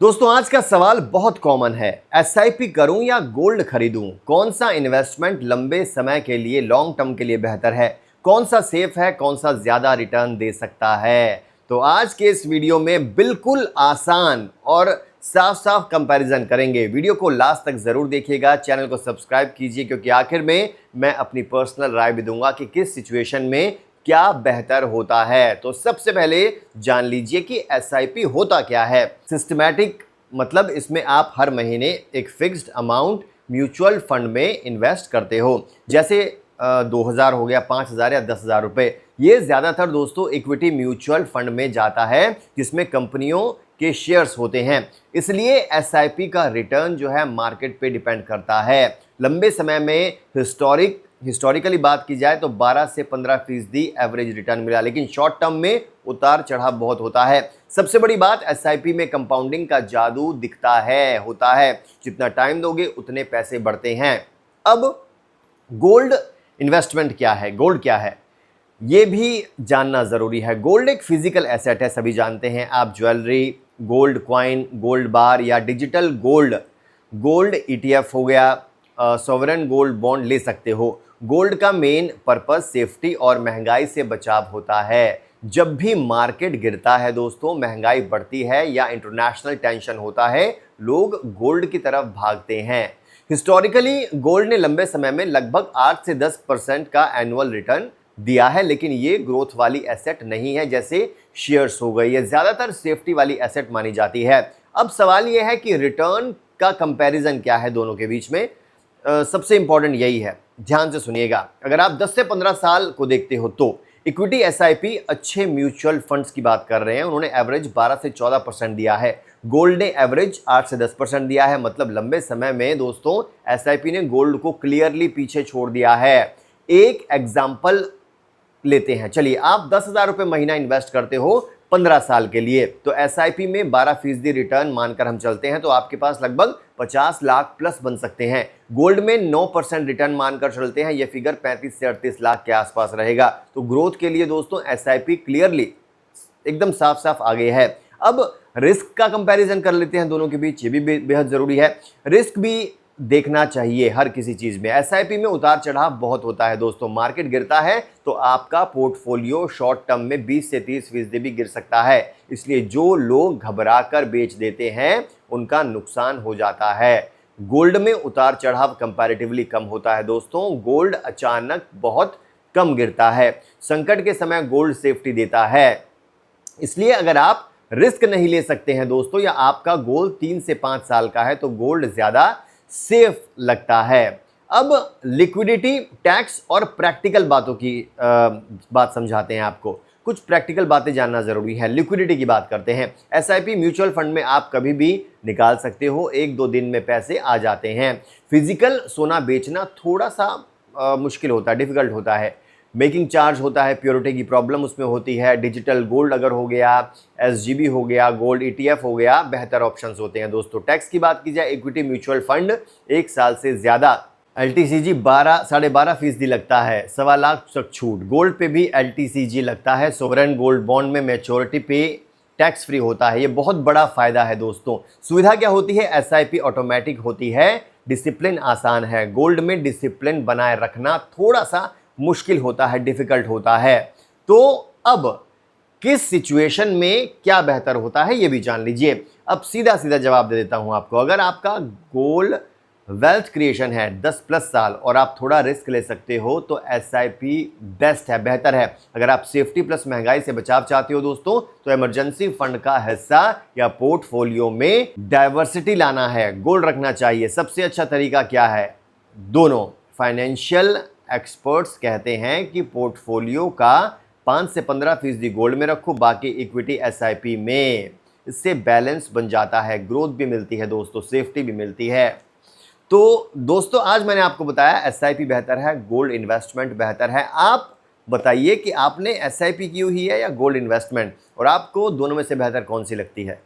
दोस्तों आज का सवाल बहुत कॉमन है। एसआईपी करूं या गोल्ड खरीदूं? कौन सा इन्वेस्टमेंट लंबे समय के लिए, लॉन्ग टर्म के लिए बेहतर है? कौन सा सेफ है? कौन सा ज्यादा रिटर्न दे सकता है? तो आज के इस वीडियो में बिल्कुल आसान और साफ साफ कंपैरिजन करेंगे। वीडियो को लास्ट तक जरूर देखिएगा, चैनल को सब्सक्राइब कीजिए क्योंकि आखिर में मैं अपनी पर्सनल राय भी दूंगा कि किस सिचुएशन में क्या बेहतर होता है। तो सबसे पहले जान लीजिए कि एसआईपी होता क्या है। सिस्टमैटिक मतलब इसमें आप हर महीने एक फिक्स्ड अमाउंट म्यूचुअल फंड में इन्वेस्ट करते हो, जैसे 2000 हो गया, 5000 या 10,000 रुपए। ये ज्यादातर दोस्तों इक्विटी म्यूचुअल फंड में जाता है जिसमें कंपनियों के शेयर्स होते हैं। इसलिए एसआईपी का रिटर्न जो है मार्केट पे डिपेंड करता है। लंबे समय में हिस्टोरिकली बात की जाए तो 12 से 15% एवरेज रिटर्न मिला, लेकिन शॉर्ट टर्म में उतार चढ़ाव बहुत होता है। सबसे बड़ी बात, एसआईपी में कंपाउंडिंग का जादू दिखता है, होता है। जितना टाइम दोगे उतने पैसे बढ़ते हैं। अब गोल्ड इन्वेस्टमेंट क्या है, गोल्ड क्या है, ये भी जानना जरूरी है। गोल्ड एक फिजिकल एसेट है, सभी जानते हैं। आप ज्वेलरी, गोल्ड क्वाइन, गोल्ड बार या डिजिटल गोल्ड ईटीएफ हो गया, सॉवरेन गोल्ड बॉन्ड ले सकते हो। गोल्ड का मेन पर्पस सेफ्टी और महंगाई से बचाव होता है। जब भी मार्केट गिरता है दोस्तों, महंगाई बढ़ती है या इंटरनेशनल टेंशन होता है, लोग गोल्ड की तरफ भागते हैं। हिस्टोरिकली गोल्ड ने लंबे समय में लगभग 8 से 10% का एनुअल रिटर्न दिया है, लेकिन ये ग्रोथ वाली एसेट नहीं है जैसे शेयर्स हो गई। ये ज्यादातर सेफ्टी वाली एसेट मानी जाती है। अब सवाल ये है कि रिटर्न का कंपैरिजन क्या है दोनों के बीच में। सबसे इंपॉर्टेंट यही है, ध्यान से सुनिएगा। अगर आप 10 से 15 साल को देखते हो तो इक्विटी एसआईपी अच्छे म्यूचुअल फंड्स की बात कर रहे हैं, उन्होंने एवरेज 12 से 14% दिया है। गोल्ड ने एवरेज 8 से 10% दिया है। मतलब लंबे समय में दोस्तों एसआईपी ने गोल्ड को क्लियरली पीछे छोड़ दिया है। एक एग्जाम्पल लेते हैं, चलिए। आप 10,000 रुपये महीना इन्वेस्ट करते हो 15 साल के लिए, तो एसआईपी में 12% रिटर्न मानकर हम चलते हैं तो आपके पास लगभग 50 लाख प्लस बन सकते हैं। गोल्ड में 9% रिटर्न मानकर चलते हैं, यह फिगर 35 से 38 लाख के आसपास रहेगा। तो ग्रोथ के लिए दोस्तों एसआईपी क्लियरली एकदम साफ साफ आगे है। अब रिस्क का कंपैरिजन कर लेते हैं दोनों के बीच, ये भी बेहद जरूरी है। रिस्क भी देखना चाहिए हर किसी चीज में। एसआईपी में उतार चढ़ाव बहुत होता है दोस्तों। मार्केट गिरता है तो आपका पोर्टफोलियो शॉर्ट टर्म में 20 से 30% भी गिर सकता है। इसलिए जो लोग घबरा कर बेच देते हैं उनका नुकसान हो जाता है। गोल्ड में उतार चढ़ाव कंपैरेटिवली कम होता है दोस्तों। गोल्ड अचानक बहुत कम गिरता है। संकट के समय गोल्ड सेफ्टी देता है। इसलिए अगर आप रिस्क नहीं ले सकते हैं दोस्तों, या आपका गोल 3 से 5 साल का है, तो गोल्ड ज्यादा सेफ लगता है। अब लिक्विडिटी, टैक्स और प्रैक्टिकल बातों की बात समझाते हैं आपको। कुछ प्रैक्टिकल बातें जानना जरूरी है। लिक्विडिटी की बात करते हैं। एसआईपी म्यूचुअल फंड में आप कभी भी निकाल सकते हो, 1-2 दिन में पैसे आ जाते हैं। फिजिकल सोना बेचना थोड़ा सा मुश्किल होता है, डिफिकल्ट होता है। मेकिंग चार्ज होता है, प्योरिटी की प्रॉब्लम उसमें होती है। डिजिटल गोल्ड अगर हो गया, एसजीबी हो गया, गोल्ड ईटीएफ हो गया, बेहतर ऑप्शंस होते हैं दोस्तों। टैक्स की बात की जाए, इक्विटी म्यूचुअल फंड 1 साल से ज्यादा एलटीसीजी 12.5% लगता है, 1.25 लाख तक छूट। गोल्ड पे भी एलटीसीजी लगता है। सोवरेन गोल्ड बॉन्ड में मैच्योरिटी पे टैक्स फ्री होता है। ये बहुत बड़ा फायदा है दोस्तों। सुविधा क्या होती है? एसआईपी ऑटोमेटिक होती है, डिसिप्लिन आसान है। गोल्ड में डिसिप्लिन बनाए रखना थोड़ा सा मुश्किल होता है, डिफिकल्ट होता है। तो अब किस सिचुएशन में क्या बेहतर होता है ये भी जान लीजिए। अब सीधा सीधा जवाब दे देता हूं आपको। अगर आपका गोल वेल्थ क्रिएशन है 10+ साल और आप थोड़ा रिस्क ले सकते हो तो एसआईपी बेस्ट है, बेहतर है। अगर आप सेफ्टी प्लस महंगाई से बचाव चाहते हो दोस्तों, तो इमरजेंसी फंड का हिस्सा या पोर्टफोलियो में डाइवर्सिटी लाना है, गोल्ड रखना चाहिए। सबसे अच्छा तरीका क्या है? दोनों। फाइनेंशियल एक्सपर्ट्स कहते हैं कि पोर्टफोलियो का 5 से 15% गोल्ड में रखो, बाकी इक्विटी एसआईपी में। इससे बैलेंस बन जाता है, ग्रोथ भी मिलती है दोस्तों, सेफ्टी भी मिलती है। तो दोस्तों आज मैंने आपको बताया एसआईपी बेहतर है, गोल्ड इन्वेस्टमेंट बेहतर है। आप बताइए कि आपने एसआईपी की हुई है या गोल्ड इन्वेस्टमेंट, और आपको दोनों में से बेहतर कौन सी लगती है?